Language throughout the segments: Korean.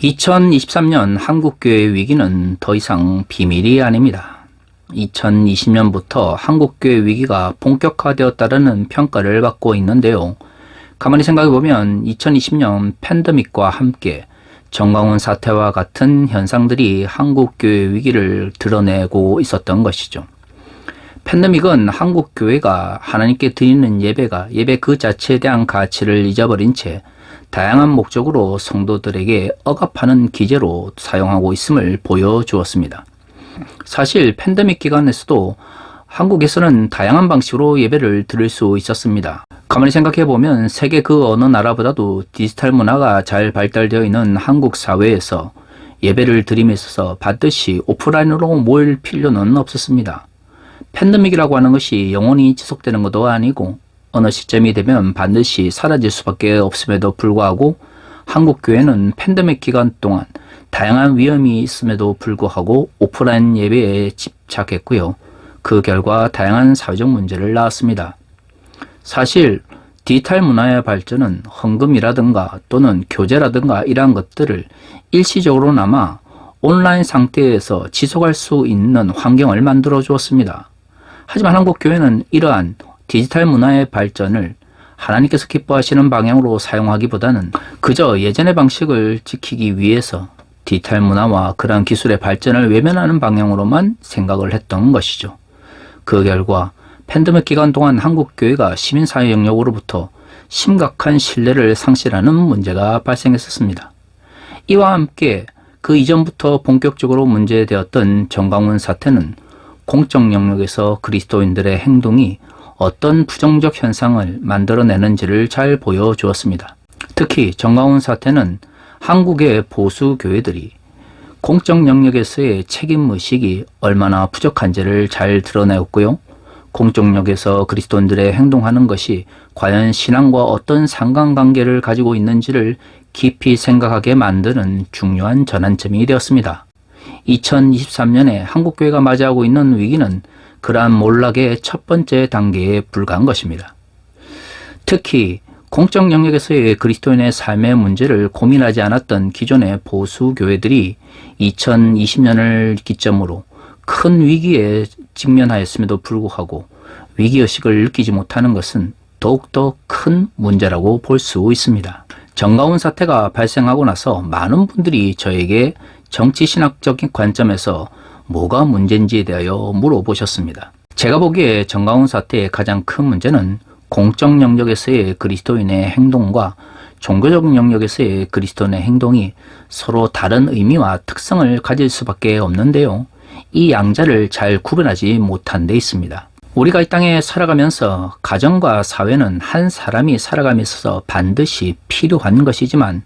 2023년 한국교회 위기는 더 이상 비밀이 아닙니다. 2020년부터 한국교회 위기가 본격화되었다는 평가를 받고 있는데요. 가만히 생각해보면 2020년 팬데믹과 함께 정광훈 사태와 같은 현상들이 한국교회 위기를 드러내고 있었던 것이죠. 팬데믹은 한국교회가 하나님께 드리는 예배 그 자체에 대한 가치를 잊어버린 채 다양한 목적으로 성도들에게 억압하는 기제로 사용하고 있음을 보여주었습니다. 사실 팬데믹 기간에서도 한국에서는 다양한 방식으로 예배를 드릴 수 있었습니다. 가만히 생각해보면 세계 그 어느 나라보다도 디지털 문화가 잘 발달되어 있는 한국 사회에서 예배를 드림에 있어서 반드시 오프라인으로 모일 필요는 없었습니다. 팬데믹이라고 하는 것이 영원히 지속되는 것도 아니고 어느 시점이 되면 반드시 사라질 수밖에 없음에도 불구하고 한국교회는 팬데믹 기간 동안 다양한 위험이 있음에도 불구하고 오프라인 예배에 집착했고요. 그 결과 다양한 사회적 문제를 낳았습니다. 사실 디지털 문화의 발전은 헌금이라든가 또는 교제라든가 이러한 것들을 일시적으로나마 온라인 상태에서 지속할 수 있는 환경을 만들어 주었습니다. 하지만 한국교회는 이러한 디지털 문화의 발전을 하나님께서 기뻐하시는 방향으로 사용하기보다는 그저 예전의 방식을 지키기 위해서 디지털 문화와 그러한 기술의 발전을 외면하는 방향으로만 생각을 했던 것이죠. 그 결과 팬데믹 기간 동안 한국교회가 시민사회 영역으로부터 심각한 신뢰를 상실하는 문제가 발생했었습니다. 이와 함께 그 이전부터 본격적으로 문제되었던 정광훈 사태는 공적 영역에서 그리스도인들의 행동이 어떤 부정적 현상을 만들어내는지를 잘 보여주었습니다. 특히 정광훈 사태는 한국의 보수 교회들이 공적 영역에서의 책임의식이 얼마나 부족한지를 잘 드러내었고요. 공적 영역에서 그리스도인들의 행동하는 것이 과연 신앙과 어떤 상관관계를 가지고 있는지를 깊이 생각하게 만드는 중요한 전환점이 되었습니다. 2023년에 한국교회가 맞이하고 있는 위기는 그러한 몰락의 첫 번째 단계에 불과한 것입니다. 특히 공적 영역에서의 그리스도인의 삶의 문제를 고민하지 않았던 기존의 보수 교회들이 2020년을 기점으로 큰 위기에 직면하였음에도 불구하고 위기의식을 느끼지 못하는 것은 더욱더 큰 문제라고 볼 수 있습니다. 정광훈 사태가 발생하고 나서 많은 분들이 저에게 정치신학적인 관점에서 뭐가 문제인지에 대하여 물어보셨습니다. 제가 보기에 정광훈 사태의 가장 큰 문제는 공적 영역에서의 그리스도인의 행동과 종교적 영역에서의 그리스도인의 행동이 서로 다른 의미와 특성을 가질 수밖에 없는데요. 이 양자를 잘 구분하지 못한 데 있습니다. 우리가 이 땅에 살아가면서 가정과 사회는 한 사람이 살아감에 있어서 반드시 필요한 것이지만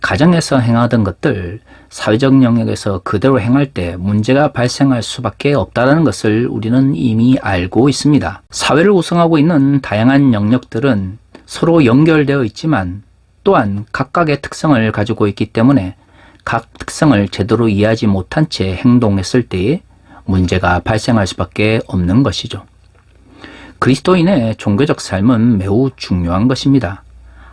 가정에서 행하던 것들, 사회적 영역에서 그대로 행할 때 문제가 발생할 수밖에 없다는 것을 우리는 이미 알고 있습니다. 사회를 구성하고 있는 다양한 영역들은 서로 연결되어 있지만 또한 각각의 특성을 가지고 있기 때문에 각 특성을 제대로 이해하지 못한 채 행동했을 때에 문제가 발생할 수밖에 없는 것이죠. 그리스도인의 종교적 삶은 매우 중요한 것입니다.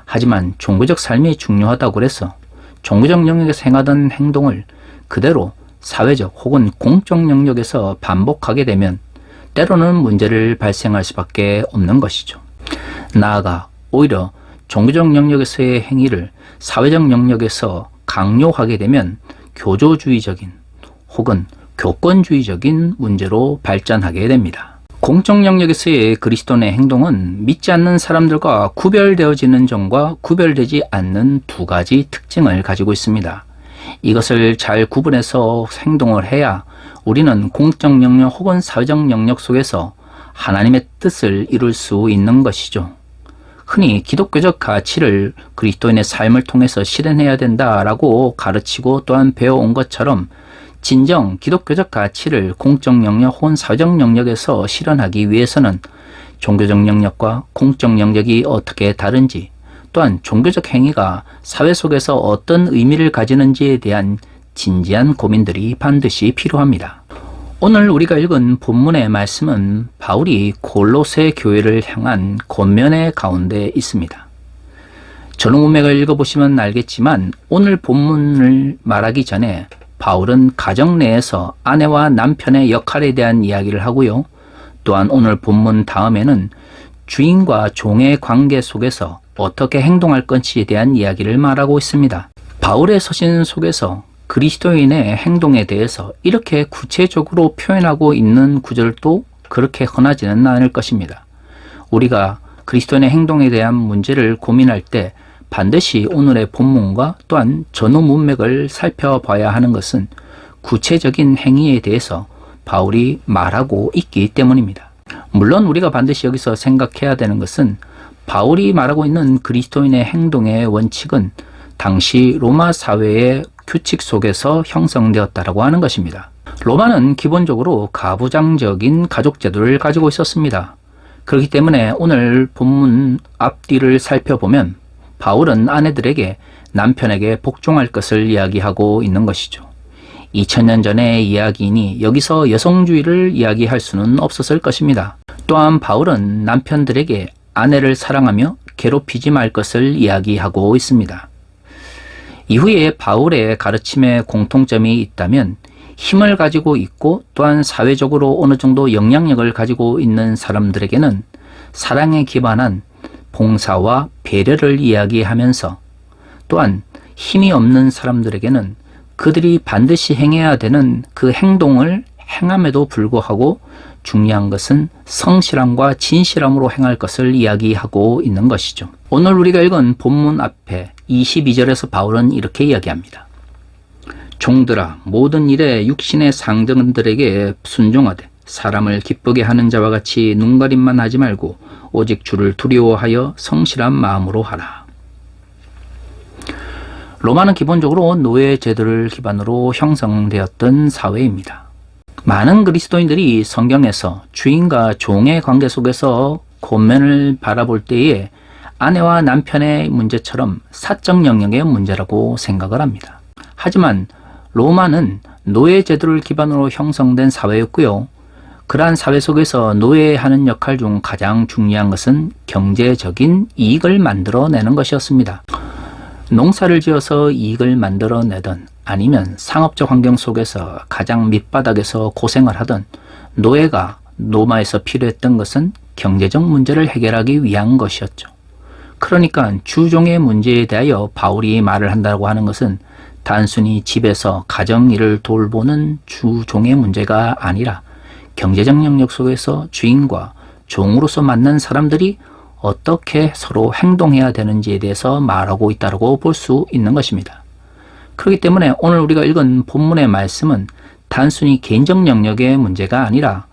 하지만 종교적 삶이 중요하다고 해서 종교적 영역에서 행하던 행동을 그대로 사회적 혹은 공적 영역에서 반복하게 되면 때로는 문제를 발생할 수밖에 없는 것이죠. 나아가 오히려 종교적 영역에서의 행위를 사회적 영역에서 강요하게 되면 교조주의적인 혹은 교권주의적인 문제로 발전하게 됩니다. 공적 영역에서의 그리스도인의 행동은 믿지 않는 사람들과 구별되어지는 점과 구별되지 않는 두 가지 특징을 가지고 있습니다. 이것을 잘 구분해서 행동을 해야 우리는 공적 영역 혹은 사회적 영역 속에서 하나님의 뜻을 이룰 수 있는 것이죠. 흔히 기독교적 가치를 그리스도인의 삶을 통해서 실현해야 된다라고 가르치고 또한 배워온 것처럼 진정 기독교적 가치를 공적 영역 혹은 사회적 영역에서 실현하기 위해서는 종교적 영역과 공적 영역이 어떻게 다른지 또한 종교적 행위가 사회 속에서 어떤 의미를 가지는지에 대한 진지한 고민들이 반드시 필요합니다. 오늘 우리가 읽은 본문의 말씀은 바울이 골로새 교회를 향한 권면의 가운데 있습니다. 전후 문맥을 읽어보시면 알겠지만 오늘 본문을 말하기 전에 바울은 가정 내에서 아내와 남편의 역할에 대한 이야기를 하고요. 또한 오늘 본문 다음에는 주인과 종의 관계 속에서 어떻게 행동할 건지에 대한 이야기를 말하고 있습니다. 바울의 서신 속에서 그리스도인의 행동에 대해서 이렇게 구체적으로 표현하고 있는 구절도 그렇게 흔하지는 않을 것입니다. 우리가 그리스도인의 행동에 대한 문제를 고민할 때 반드시 오늘의 본문과 또한 전후 문맥을 살펴봐야 하는 것은 구체적인 행위에 대해서 바울이 말하고 있기 때문입니다. 물론 우리가 반드시 여기서 생각해야 되는 것은 바울이 말하고 있는 그리스도인의 행동의 원칙은 당시 로마 사회의 규칙 속에서 형성되었다라고 하는 것입니다. 로마는 기본적으로 가부장적인 가족 제도를 가지고 있었습니다. 그렇기 때문에 오늘 본문 앞뒤를 살펴보면 바울은 아내들에게 남편에게 복종할 것을 이야기하고 있는 것이죠. 2000년 전의 이야기이니 여기서 여성주의를 이야기할 수는 없었을 것입니다. 또한 바울은 남편들에게 아내를 사랑하며 괴롭히지 말 것을 이야기하고 있습니다. 이후에 바울의 가르침에 공통점이 있다면 힘을 가지고 있고 또한 사회적으로 어느 정도 영향력을 가지고 있는 사람들에게는 사랑에 기반한 봉사와 배려를 이야기하면서 또한 힘이 없는 사람들에게는 그들이 반드시 행해야 되는 그 행동을 행함에도 불구하고 중요한 것은 성실함과 진실함으로 행할 것을 이야기하고 있는 것이죠. 오늘 우리가 읽은 본문 앞에 22절에서 바울은 이렇게 이야기합니다. 종들아, 모든 일에 육신의 상등들에게 순종하되 사람을 기쁘게 하는 자와 같이 눈가림만 하지 말고 오직 주를 두려워하여 성실한 마음으로 하라. 로마는 기본적으로 노예 제도를 기반으로 형성되었던 사회입니다. 많은 그리스도인들이 성경에서 주인과 종의 관계 속에서 권면을 바라볼 때에 아내와 남편의 문제처럼 사적 영역의 문제라고 생각을 합니다. 하지만 로마는 노예 제도를 기반으로 형성된 사회였고요. 그러한 사회 속에서 노예하는 역할 중 가장 중요한 것은 경제적인 이익을 만들어내는 것이었습니다. 농사를 지어서 이익을 만들어내던 아니면 상업적 환경 속에서 가장 밑바닥에서 고생을 하던 노예가 로마에서 필요했던 것은 경제적 문제를 해결하기 위한 것이었죠. 그러니까 주종의 문제에 대하여 바울이 말을 한다고 하는 것은 단순히 집에서 가정일을 돌보는 주종의 문제가 아니라 경제적 영역 속에서 주인과 종으로서 만난 사람들이 어떻게 서로 행동해야 되는지에 대해서 말하고 있다고 볼 수 있는 것입니다. 그렇기 때문에 오늘 우리가 읽은 본문의 말씀은 단순히 개인적 영역의 문제가 아니라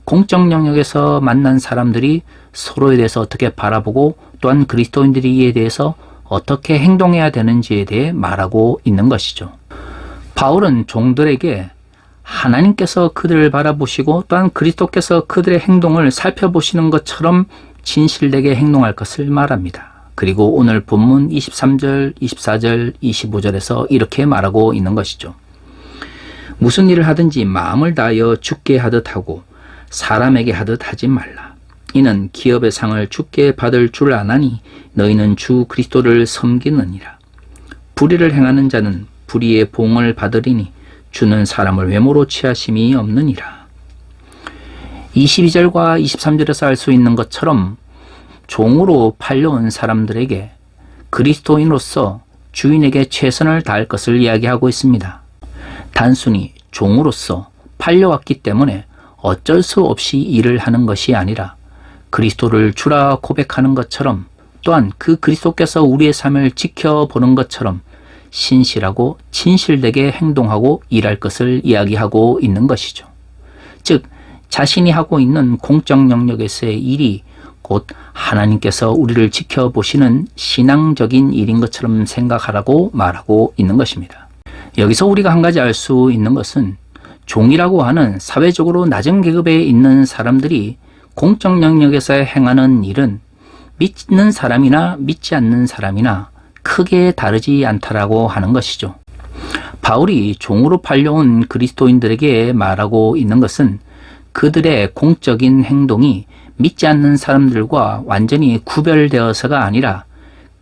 공적 영역에서 만난 사람들이 서로에 대해서 어떻게 바라보고 또한 그리스도인들이 이에 대해서 어떻게 행동해야 되는지에 대해 말하고 있는 것이죠. 바울은 종들에게 하나님께서 그들을 바라보시고 또한 그리스도께서 그들의 행동을 살펴보시는 것처럼 진실되게 행동할 것을 말합니다. 그리고 오늘 본문 23절, 24절, 25절에서 이렇게 말하고 있는 것이죠. 무슨 일을 하든지 마음을 다하여 주께 하듯 하고 사람에게 하듯 하지 말라. 이는 기업의 상을 주께 받을 줄 아나니 너희는 주 그리스도를 섬기느니라. 불의를 행하는 자는 불의의 봉을 받으리니 주는 사람을 외모로 취하심이 없느니라. 22절과 23절에서 알 수 있는 것처럼 종으로 팔려온 사람들에게 그리스도인으로서 주인에게 최선을 다할 것을 이야기하고 있습니다. 단순히 종으로서 팔려왔기 때문에 어쩔 수 없이 일을 하는 것이 아니라 그리스도를 주라 고백하는 것처럼 또한 그 그리스도께서 우리의 삶을 지켜보는 것처럼 신실하고 진실되게 행동하고 일할 것을 이야기하고 있는 것이죠. 즉 자신이 하고 있는 공적 영역에서의 일이 곧 하나님께서 우리를 지켜보시는 신앙적인 일인 것처럼 생각하라고 말하고 있는 것입니다. 여기서 우리가 한 가지 알 수 있는 것은 종이라고 하는 사회적으로 낮은 계급에 있는 사람들이 공적 영역에서 행하는 일은 믿는 사람이나 믿지 않는 사람이나 크게 다르지 않다라고 하는 것이죠. 바울이 종으로 팔려온 그리스도인들에게 말하고 있는 것은 그들의 공적인 행동이 믿지 않는 사람들과 완전히 구별되어서가 아니라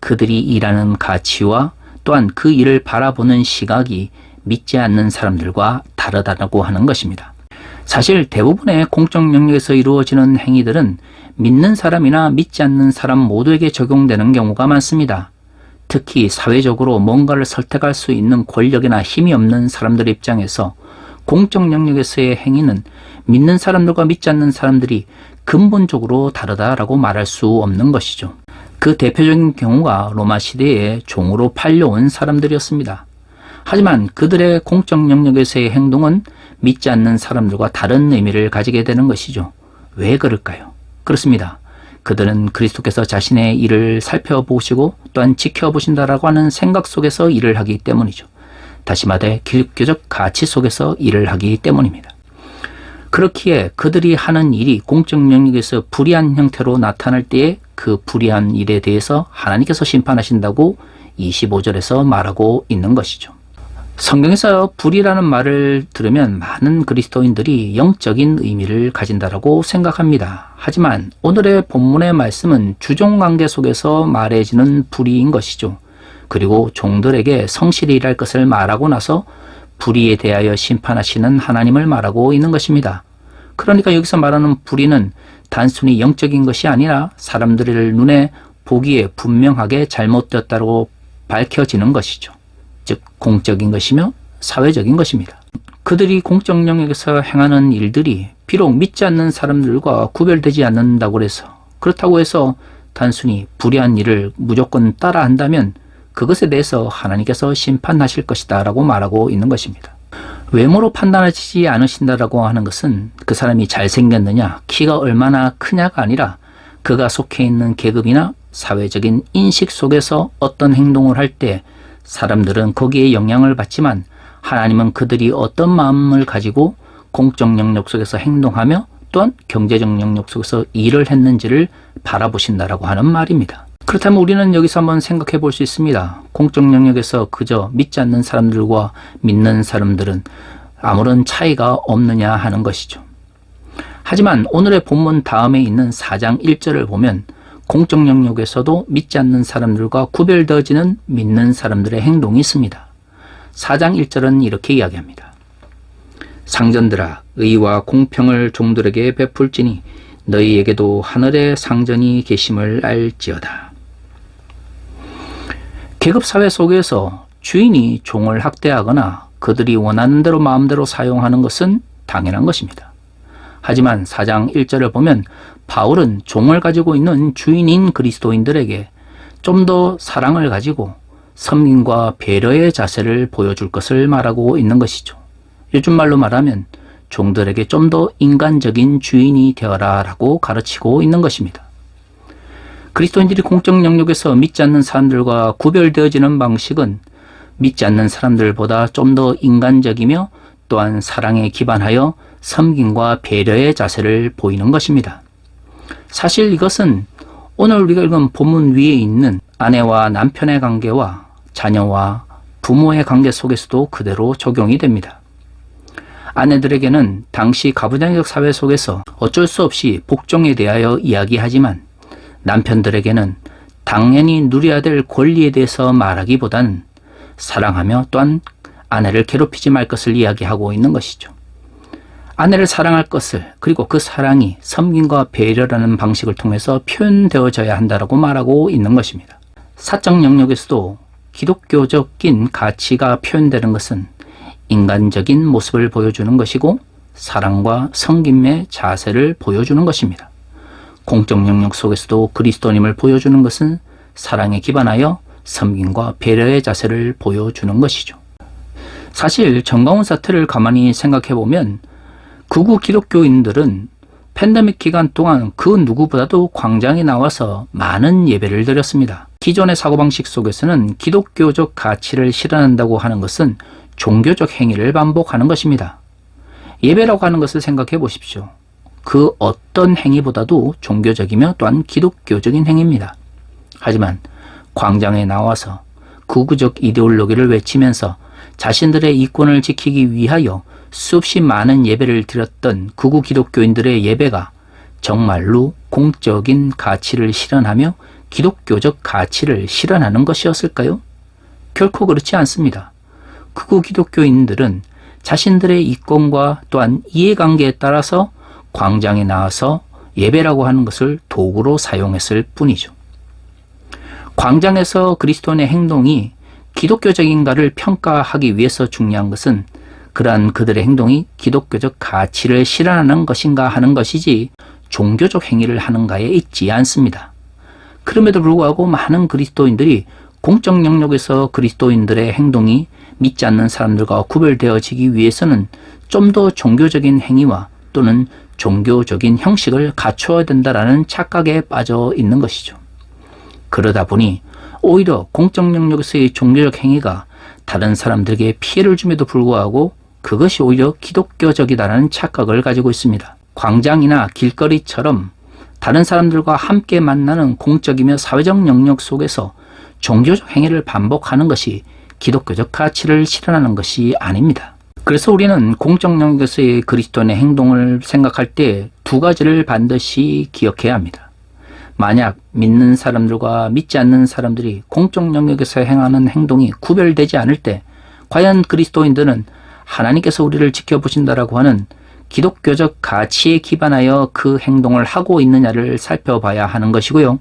그들이 일하는 가치와 또한 그 일을 바라보는 시각이 믿지 않는 사람들과 다르다고 하는 것입니다. 사실 대부분의 공적 영역에서 이루어지는 행위들은 믿는 사람이나 믿지 않는 사람 모두에게 적용되는 경우가 많습니다. 특히 사회적으로 뭔가를 설득할 수 있는 권력이나 힘이 없는 사람들 입장에서 공적 영역에서의 행위는 믿는 사람들과 믿지 않는 사람들이 근본적으로 다르다라고 말할 수 없는 것이죠. 그 대표적인 경우가 로마 시대에 종으로 팔려온 사람들이었습니다. 하지만 그들의 공적 영역에서의 행동은 믿지 않는 사람들과 다른 의미를 가지게 되는 것이죠. 왜 그럴까요? 그렇습니다. 그들은 그리스도께서 자신의 일을 살펴보시고 또한 지켜보신다라고 하는 생각 속에서 일을 하기 때문이죠. 다시 말해 기독교적 가치 속에서 일을 하기 때문입니다. 그렇기에 그들이 하는 일이 공적 영역에서 불의한 형태로 나타날 때에 그 불의한 일에 대해서 하나님께서 심판하신다고 25절에서 말하고 있는 것이죠. 성경에서 불의라는 말을 들으면 많은 그리스도인들이 영적인 의미를 가진다라고 생각합니다. 하지만 오늘의 본문의 말씀은 주종관계 속에서 말해지는 불의인 것이죠. 그리고 종들에게 성실히 일할 것을 말하고 나서 불의에 대하여 심판하시는 하나님을 말하고 있는 것입니다. 그러니까 여기서 말하는 불의는 단순히 영적인 것이 아니라 사람들의 눈에 보기에 분명하게 잘못되었다고 밝혀지는 것이죠. 즉 공적인 것이며 사회적인 것입니다. 그들이 공적 영역에서 행하는 일들이 비록 믿지 않는 사람들과 구별되지 않는다고 해서 그렇다고 해서 단순히 불의한 일을 무조건 따라한다면 그것에 대해서 하나님께서 심판하실 것이다 라고 말하고 있는 것입니다. 외모로 판단하지 않으신다라고 하는 것은 그 사람이 잘생겼느냐, 키가 얼마나 크냐가 아니라 그가 속해 있는 계급이나 사회적인 인식 속에서 어떤 행동을 할 때 사람들은 거기에 영향을 받지만 하나님은 그들이 어떤 마음을 가지고 공적 영역 속에서 행동하며 또한 경제적 영역 속에서 일을 했는지를 바라보신다라고 하는 말입니다. 그렇다면 우리는 여기서 한번 생각해 볼 수 있습니다. 공적 영역에서 그저 믿지 않는 사람들과 믿는 사람들은 아무런 차이가 없느냐 하는 것이죠. 하지만 오늘의 본문 다음에 있는 4장 1절을 보면 공적 영역에서도 믿지 않는 사람들과 구별되어지는 믿는 사람들의 행동이 있습니다. 4장 1절은 이렇게 이야기합니다. 상전들아, 의와 공평을 종들에게 베풀지니 너희에게도 하늘의 상전이 계심을 알지어다. 계급사회 속에서 주인이 종을 학대하거나 그들이 원하는 대로 마음대로 사용하는 것은 당연한 것입니다. 하지만 4장 1절을 보면 바울은 종을 가지고 있는 주인인 그리스도인들에게 좀 더 사랑을 가지고 섬김과 배려의 자세를 보여줄 것을 말하고 있는 것이죠. 요즘 말로 말하면 종들에게 좀 더 인간적인 주인이 되어라 라고 가르치고 있는 것입니다. 그리스도인들이 공적 영역에서 믿지 않는 사람들과 구별되어지는 방식은 믿지 않는 사람들보다 좀 더 인간적이며 또한 사랑에 기반하여 섬김과 배려의 자세를 보이는 것입니다. 사실 이것은 오늘 우리가 읽은 본문 위에 있는 아내와 남편의 관계와 자녀와 부모의 관계 속에서도 그대로 적용이 됩니다. 아내들에게는 당시 가부장적 사회 속에서 어쩔 수 없이 복종에 대하여 이야기하지만 남편들에게는 당연히 누려야 될 권리에 대해서 말하기보다는 사랑하며 또한 아내를 괴롭히지 말 것을 이야기하고 있는 것이죠. 아내를 사랑할 것을 그리고 그 사랑이 섬김과 배려라는 방식을 통해서 표현되어져야 한다고 말하고 있는 것입니다. 사적 영역에서도 기독교적인 가치가 표현되는 것은 인간적인 모습을 보여주는 것이고 사랑과 섬김의 자세를 보여주는 것입니다. 공적 영역 속에서도 그리스도님을 보여주는 것은 사랑에 기반하여 섬김과 배려의 자세를 보여주는 것이죠. 사실 정가운 사태를 가만히 생각해보면 극우 기독교인들은 팬데믹 기간 동안 그 누구보다도 광장에 나와서 많은 예배를 드렸습니다. 기존의 사고방식 속에서는 기독교적 가치를 실현한다고 하는 것은 종교적 행위를 반복하는 것입니다. 예배라고 하는 것을 생각해 보십시오. 그 어떤 행위보다도 종교적이며 또한 기독교적인 행위입니다. 하지만 광장에 나와서 극우적 이데올로기를 외치면서 자신들의 이권을 지키기 위하여 수없이 많은 예배를 드렸던 극우 기독교인들의 예배가 정말로 공적인 가치를 실현하며 기독교적 가치를 실현하는 것이었을까요? 결코 그렇지 않습니다. 극우 기독교인들은 자신들의 이권과 또한 이해관계에 따라서 광장에 나와서 예배라고 하는 것을 도구로 사용했을 뿐이죠. 광장에서 그리스도인의 행동이 기독교적인가를 평가하기 위해서 중요한 것은 그러한 그들의 행동이 기독교적 가치를 실현하는 것인가 하는 것이지 종교적 행위를 하는가에 있지 않습니다. 그럼에도 불구하고 많은 그리스도인들이 공적 영역에서 그리스도인들의 행동이 믿지 않는 사람들과 구별되어지기 위해서는 좀 더 종교적인 행위와 또는 종교적인 형식을 갖추어야 된다라는 착각에 빠져 있는 것이죠. 그러다 보니 오히려 공적 영역에서의 종교적 행위가 다른 사람들에게 피해를 줌에도 불구하고 그것이 오히려 기독교적이다라는 착각을 가지고 있습니다. 광장이나 길거리처럼 다른 사람들과 함께 만나는 공적이며 사회적 영역 속에서 종교적 행위를 반복하는 것이 기독교적 가치를 실현하는 것이 아닙니다. 그래서 우리는 공적 영역에서의 그리스도인의 행동을 생각할 때 두 가지를 반드시 기억해야 합니다. 만약 믿는 사람들과 믿지 않는 사람들이 공적 영역에서 행하는 행동이 구별되지 않을 때 과연 그리스도인들은 하나님께서 우리를 지켜보신다라고 하는 기독교적 가치에 기반하여 그 행동을 하고 있느냐를 살펴봐야 하는 것이고요.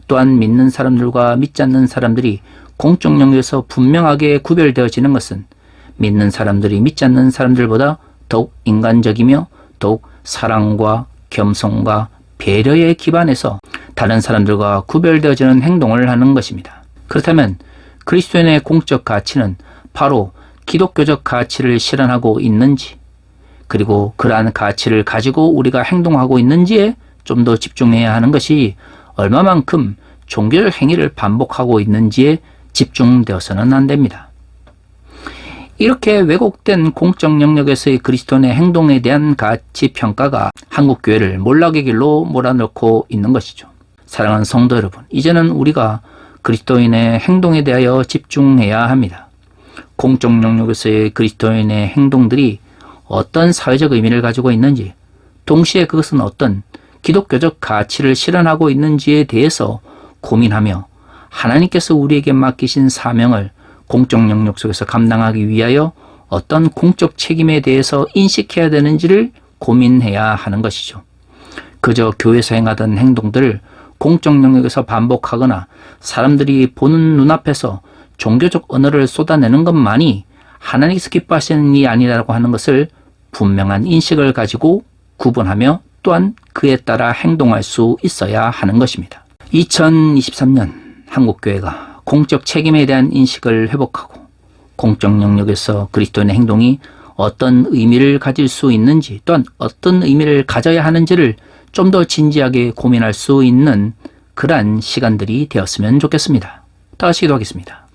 또한 믿는 사람들과 믿지 않는 사람들이 공적 영역에서 분명하게 구별되어지는 것은 믿는 사람들이 믿지 않는 사람들보다 더욱 인간적이며 더욱 사랑과 겸손과 배려에 기반해서 다른 사람들과 구별되어지는 행동을 하는 것입니다. 그렇다면 그리스도인의 공적 가치는 바로 기독교적 가치를 실현하고 있는지, 그리고 그러한 가치를 가지고 우리가 행동하고 있는지에 좀 더 집중해야 하는 것이 얼마만큼 종교적 행위를 반복하고 있는지에 집중되어서는 안 됩니다. 이렇게 왜곡된 공적 영역에서의 그리스도인의 행동에 대한 가치 평가가 한국교회를 몰락의 길로 몰아넣고 있는 것이죠. 사랑하는 성도 여러분, 이제는 우리가 그리스도인의 행동에 대하여 집중해야 합니다. 공적 영역에서의 그리스도인의 행동들이 어떤 사회적 의미를 가지고 있는지, 동시에 그것은 어떤 기독교적 가치를 실현하고 있는지에 대해서 고민하며 하나님께서 우리에게 맡기신 사명을 공적 영역 속에서 감당하기 위하여 어떤 공적 책임에 대해서 인식해야 되는지를 고민해야 하는 것이죠. 그저 교회에서 행하던 행동들을 공적 영역에서 반복하거나 사람들이 보는 눈앞에서 종교적 언어를 쏟아내는 것만이 하나님께서 기뻐하시는 일이 아니라고 하는 것을 분명한 인식을 가지고 구분하며 또한 그에 따라 행동할 수 있어야 하는 것입니다. 2023년 한국교회가 공적 책임에 대한 인식을 회복하고 공적 영역에서 그리스도인의 행동이 어떤 의미를 가질 수 있는지 또한 어떤 의미를 가져야 하는지를 좀 더 진지하게 고민할 수 있는 그러한 시간들이 되었으면 좋겠습니다. 다시 기도하겠습니다.